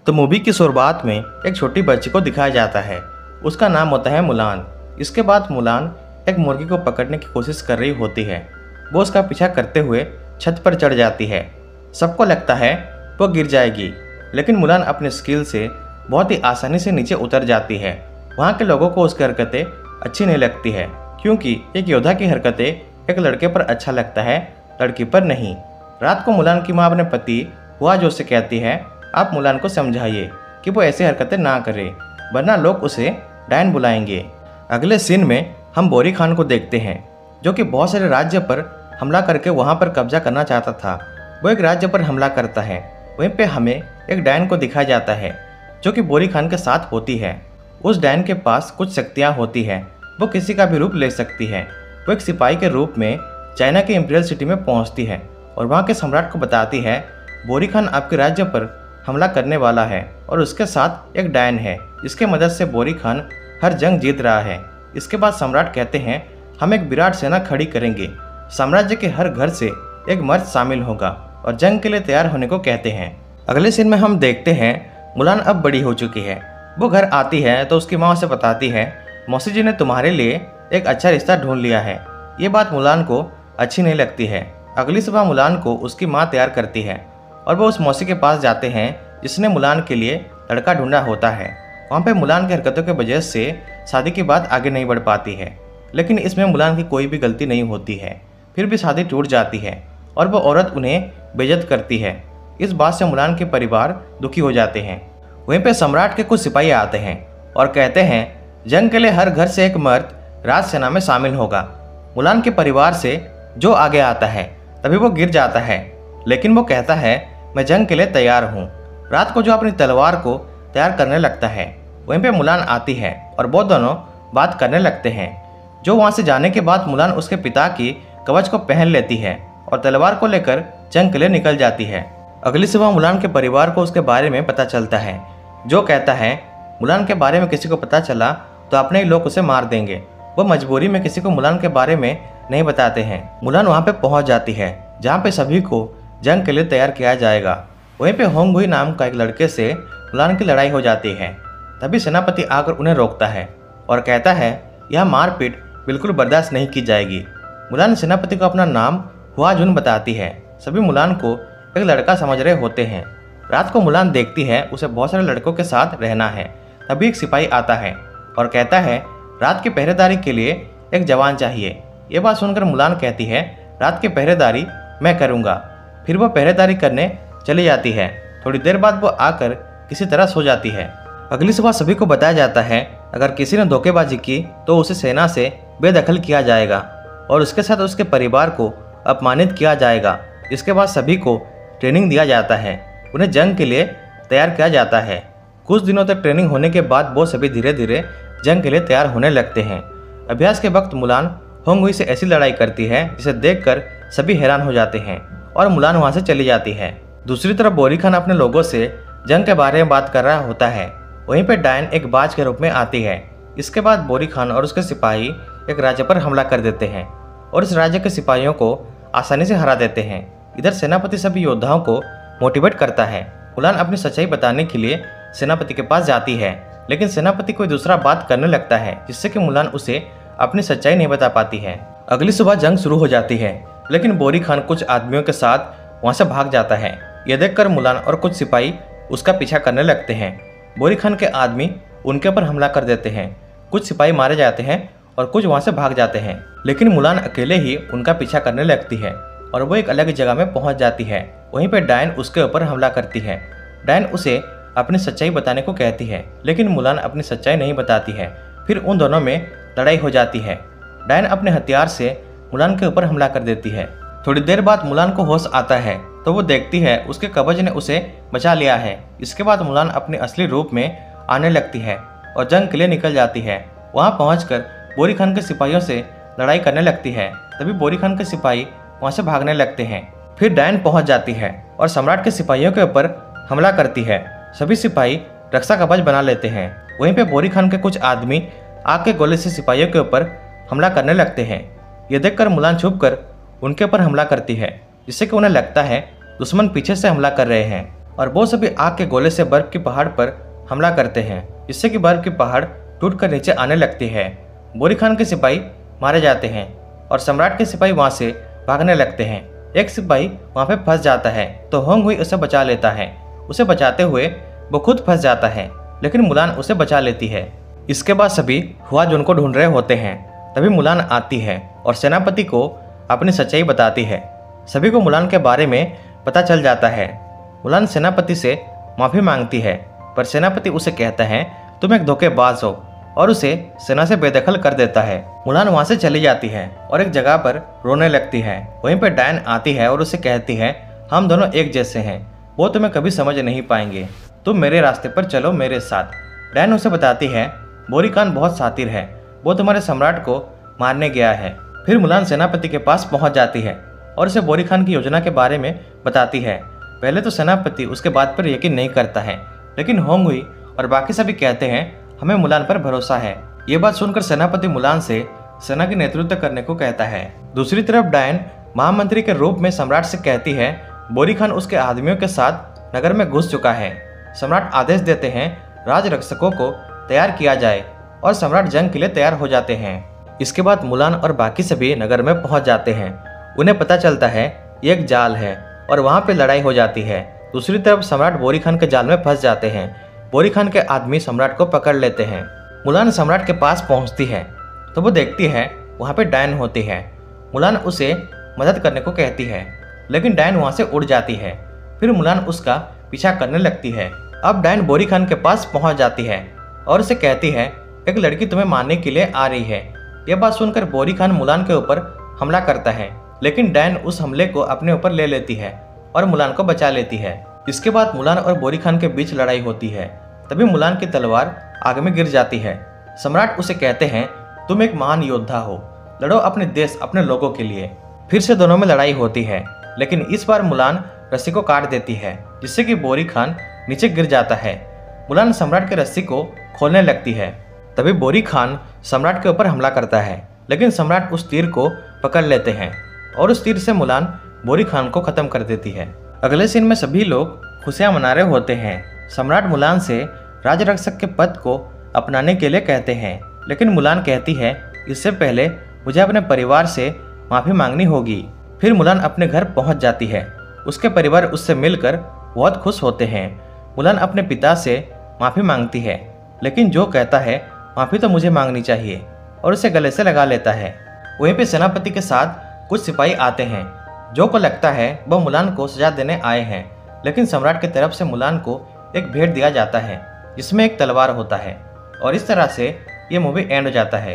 तो मूवी की शुरुआत में एक छोटी बच्ची को दिखाया जाता है। उसका नाम होता है मुलान। इसके बाद मुलान एक मुर्गी को पकड़ने की कोशिश कर रही होती है। वो उसका पीछा करते हुए छत पर चढ़ जाती है। सबको लगता है वो गिर जाएगी, लेकिन मुलान अपने स्किल से बहुत ही आसानी से नीचे उतर जाती है। वहाँ के लोगों को उसकी हरकतें अच्छी नहीं लगती है, क्योंकि एक योद्धा की हरकतें एक लड़के पर अच्छा लगता है, लड़की पर नहीं। रात को मुलान की माँ अपने पति हुआजो से कहती है, आप मुलान को समझाइए कि वो ऐसी हरकतें ना करे, वरना लोग उसे डायन बुलाएंगे। अगले सीन में हम बोरी खान को देखते हैं, जो कि बहुत सारे राज्य पर हमला करके वहाँ पर कब्जा करना चाहता था। वो एक राज्य पर हमला करता है। वहीं पे हमें एक डायन को दिखाया जाता है, जो कि बोरी खान के साथ होती है। उस डायन के पास कुछ शक्तियाँ होती है। वो किसी का भी रूप ले सकती है। वो एक सिपाही के रूप में चाइना के इंपीरियल सिटी में पहुँचती है और वहाँ के सम्राट को बताती है, बोरी खान आपके राज्य पर हमला करने वाला है और उसके साथ एक डायन है, जिसके मदद से बोरी खान हर जंग जीत रहा है। इसके बाद सम्राट कहते हैं, हम एक विराट सेना खड़ी करेंगे। साम्राज्य के हर घर से एक मर्द शामिल होगा और जंग के लिए तैयार होने को कहते हैं। अगले सीन में हम देखते हैं मुलान अब बड़ी हो चुकी है। वो घर आती है तो उसकी माँ उसे बताती है, मौसी जी ने तुम्हारे लिए एक अच्छा रिश्ता ढूंढ लिया है। ये बात मुलान को अच्छी नहीं लगती है। अगली सुबह मुलान को उसकी माँ तैयार करती है और वो उस मौसी के पास जाते हैं जिसने मुलान के लिए लड़का ढूंढा होता है। वहाँ पे मुलान की हरकतों की वजह से शादी की बात आगे नहीं बढ़ पाती है, लेकिन इसमें मुलान की कोई भी गलती नहीं होती है। फिर भी शादी टूट जाती है और वो औरत उन्हें बेइज्जत करती है। इस बात से मुलान के परिवार दुखी हो जाते हैं। वहीं पे सम्राट के कुछ सिपाही आते हैं और कहते हैं, जंग के लिए हर घर से एक मर्द राज सेना में शामिल होगा। मुलान के परिवार से जो आगे आता है तभी वो गिर जाता है, लेकिन वो कहता है, मैं जंग के लिए तैयार हूँ। रात को जो अपनी तलवार को तैयार करने लगता है। वहीं पे मुलान आती है और वो दोनों बात करने लगते हैं। जो वहाँ से जाने के बाद मुलान उसके पिता की कवच को पहन लेती है और तलवार को लेकर जंग के लिए निकल जाती है। अगली सुबह मुलान के परिवार को उसके बारे में पता चलता है। जो कहता है, मुलान के बारे में किसी को पता चला तो अपने ही लोग उसे मार देंगे। वो मजबूरी में किसी को मुलान के बारे में नहीं बताते हैं। मुलान वहाँ पे पहुँच जाती है, जहाँ पे सभी को जंग के लिए तैयार किया जाएगा। वहीं पे होंगुई नाम का एक लड़के से मुलान की लड़ाई हो जाती है। तभी सेनापति आकर उन्हें रोकता है और कहता है, यह मारपीट बिल्कुल बर्दाश्त नहीं की जाएगी। मुलान सेनापति को अपना नाम हुआजुन बताती है। सभी मुलान को एक लड़का समझ रहे होते हैं। रात को मुलान देखती है उसे बहुत सारे लड़कों के साथ रहना है। तभी एक सिपाही आता है और कहता है, रात की पहरेदारी के लिए एक जवान चाहिए। ये बात सुनकर मुलान कहती है, रात की पहरेदारी मैं करूँगा। फिर वो पहरेदारी करने चली जाती है। थोड़ी देर बाद वो आकर किसी तरह सो जाती है। अगली सुबह सभी को बताया जाता है, अगर किसी ने धोखेबाजी की तो उसे सेना से बेदखल किया जाएगा और उसके साथ उसके परिवार को अपमानित किया जाएगा। इसके बाद सभी को ट्रेनिंग दिया जाता है। उन्हें जंग के लिए तैयार किया जाता है। कुछ दिनों तक ट्रेनिंग होने के बाद वो सभी धीरे धीरे जंग के लिए तैयार होने लगते हैं। अभ्यास के वक्त मुलान होंगुई से ऐसी लड़ाई करती है जिसे देखकर सभी हैरान हो जाते हैं और मुलान वहाँ से चली जाती है। दूसरी तरफ बोरी खान अपने लोगों से जंग के बारे में बात कर रहा होता है। वहीं पे डायन एक बाज के रूप में आती है। इसके बाद बोरी खान और उसके सिपाही एक राज्य पर हमला कर देते हैं और इस राज्य के सिपाहियों को आसानी से हरा देते हैं। इधर सेनापति सभी योद्धाओं को मोटिवेट करता है। मुलान अपनी सच्चाई बताने के लिए सेनापति के पास जाती है, लेकिन सेनापति कोई दूसरा बात करने लगता है, जिससे कि मुलान उसे अपनी सच्चाई नहीं बता पाती है। अगली सुबह जंग शुरू हो जाती है, लेकिन बोरी खान कुछ आदमियों के साथ वहाँ से भाग जाता है। यह देखकर मुलान और कुछ सिपाही उसका पीछा करने लगते हैं। बोरी खान के आदमी उनके ऊपर हमला कर देते हैं। कुछ सिपाही मारे जाते हैं और कुछ वहाँ से भाग जाते हैं, लेकिन मुलान अकेले ही उनका पीछा करने लगती है और वो एक अलग जगह में पहुँच जाती है। वहीं पर डायन उसके ऊपर हमला करती है। डायन उसे अपनी सच्चाई बताने को कहती है, लेकिन मुलान अपनी सच्चाई नहीं बताती है। फिर उन दोनों में लड़ाई हो जाती है। डायन अपने हथियार से मुलान के ऊपर हमला कर देती है। थोड़ी देर बाद मुलान को होश आता है तो वो देखती है उसके कवच ने उसे बचा लिया है। इसके बाद मुलान अपने असली रूप में आने लगती है और जंग के लिए निकल जाती है। वहाँ पहुँचकर बोरी खान के सिपाहियों से लड़ाई करने लगती है। तभी बोरी खान के सिपाही वहाँ से भागने लगते हैं। फिर डायन पहुँच जाती है और सम्राट के सिपाहियों के ऊपर हमला करती है। सभी सिपाही रक्षा कवच बना लेते हैं। वहीं पे बोरी खान के कुछ आदमी आग के गोले से सिपाहियों के ऊपर हमला करने लगते हैं। ये देखकर मुलान छुपकर उनके ऊपर हमला करती है, जिससे कि उन्हें लगता है दुश्मन पीछे से हमला कर रहे हैं। और वो सभी आग के गोले से बर्फ की पहाड़ पर हमला करते हैं, जिससे कि बर्फ की पहाड़ टूटकर नीचे आने लगती है। बोरी खान के सिपाही मारे जाते हैं और सम्राट के सिपाही वहां से भागने लगते हैं। एक सिपाही वहां पे फंस जाता है तो होंग हुई उसे बचा लेता है। उसे बचाते हुए वो खुद फंस जाता है, लेकिन मुलान उसे बचा लेती है। इसके बाद सभी हुआजुन को ढूंढ रहे होते हैं। तभी मुलान आती है और सेनापति को अपनी सच्चाई बताती है। सभी को मुलान के बारे में पता चल जाता है। मुलान सेनापति से माफ़ी मांगती है, पर सेनापति उसे कहता है तुम एक धोखेबाज हो, और उसे सेना से बेदखल कर देता है। मुलान वहां से चली जाती है और एक जगह पर रोने लगती है। वहीं पर डायन आती है और उसे कहती है हम दोनों एक जैसे हैं, वो तुम्हें कभी समझ नहीं पाएंगे, तुम मेरे रास्ते पर चलो मेरे साथ। डायन उसे बताती है बोरी खान बहुत शातिर है, वो तुम्हारे सम्राट को मारने गया है। फिर मुलान सेनापति के पास पहुंच जाती है और उसे बोरी खान की योजना के बारे में बताती है। पहले तो सेनापति उसके बात पर यकीन नहीं करता है, लेकिन होंगुई और बाकी सभी कहते हैं हमें मुलान पर भरोसा है। ये बात सुनकर सेनापति मुलान से सेना की नेतृत्व करने को कहता है। दूसरी तरफ डायन महामंत्री के रूप में सम्राट से कहती है बोरी खान उसके आदमियों के साथ नगर में घुस चुका है। सम्राट आदेश देते हैं राजरक्षकों को तैयार किया जाए और सम्राट जंग के लिए तैयार हो जाते हैं। इसके बाद मुलान और बाकी सभी नगर में पहुंच जाते हैं। उन्हें पता चलता है ये एक जाल है और वहां पे लड़ाई हो जाती है। दूसरी तरफ सम्राट बोरी खान के जाल में फंस जाते हैं। बोरी खान के आदमी सम्राट को पकड़ लेते हैं। मुलान सम्राट के पास पहुंचती है तो वो देखती है वहां पे डायन होती है। मुलान उसे मदद करने को कहती है, लेकिन डायन वहां से उड़ जाती है। फिर मुलान उसका पीछा करने लगती है। अब डायन बोरी खान के पास पहुंच जाती है और उसे कहती है एक लड़की तुम्हें मारने के लिए आ रही है। यह बात सुनकर बोरी खान मुलान के ऊपर हमला करता है, लेकिन डायन उस हमले को अपने ऊपर ले लेती है और मुलान को बचा लेती है। इसके बाद मुलान और बोरी खान के बीच लड़ाई होती है। तभी मुलान की तलवार आग में गिर जाती है। सम्राट उसे कहते हैं तुम एक महान योद्धा हो, लड़ो अपने देश अपने लोगों के लिए। फिर से दोनों में लड़ाई होती है, लेकिन इस बार मुलान रस्सी को काट देती है, जिससे कि बोरी खान नीचे गिर जाता है। मुलान सम्राट के रस्सी को खोलने लगती है। तभी बोरी खान सम्राट के ऊपर हमला करता है, लेकिन सम्राट उस तीर को पकड़ लेते हैं और उस तीर से मुलान बोरी खान को खत्म कर देती है। अगले सीन में सभी लोग खुशियां मना रहे होते हैं। सम्राट मुलान से राजरक्षक के पद को अपनाने के लिए कहते हैं, लेकिन मुलान कहती है इससे पहले मुझे अपने परिवार से माफ़ी मांगनी होगी। फिर मुलान अपने घर पहुंच जाती है। उसके परिवार उससे मिलकर बहुत खुश होते हैं। मुलान अपने पिता से माफ़ी मांगती है, लेकिन जो कहता है माफ़ी तो मुझे मांगनी चाहिए, और उसे गले से लगा लेता है। वहीं पे सेनापति के साथ कुछ सिपाही आते हैं। जो को लगता है वह मुलान को सजा देने आए हैं, लेकिन सम्राट की तरफ से मुलान को एक भेंट दिया जाता है जिसमें एक तलवार होता है। और इस तरह से ये मूवी एंड हो जाता है।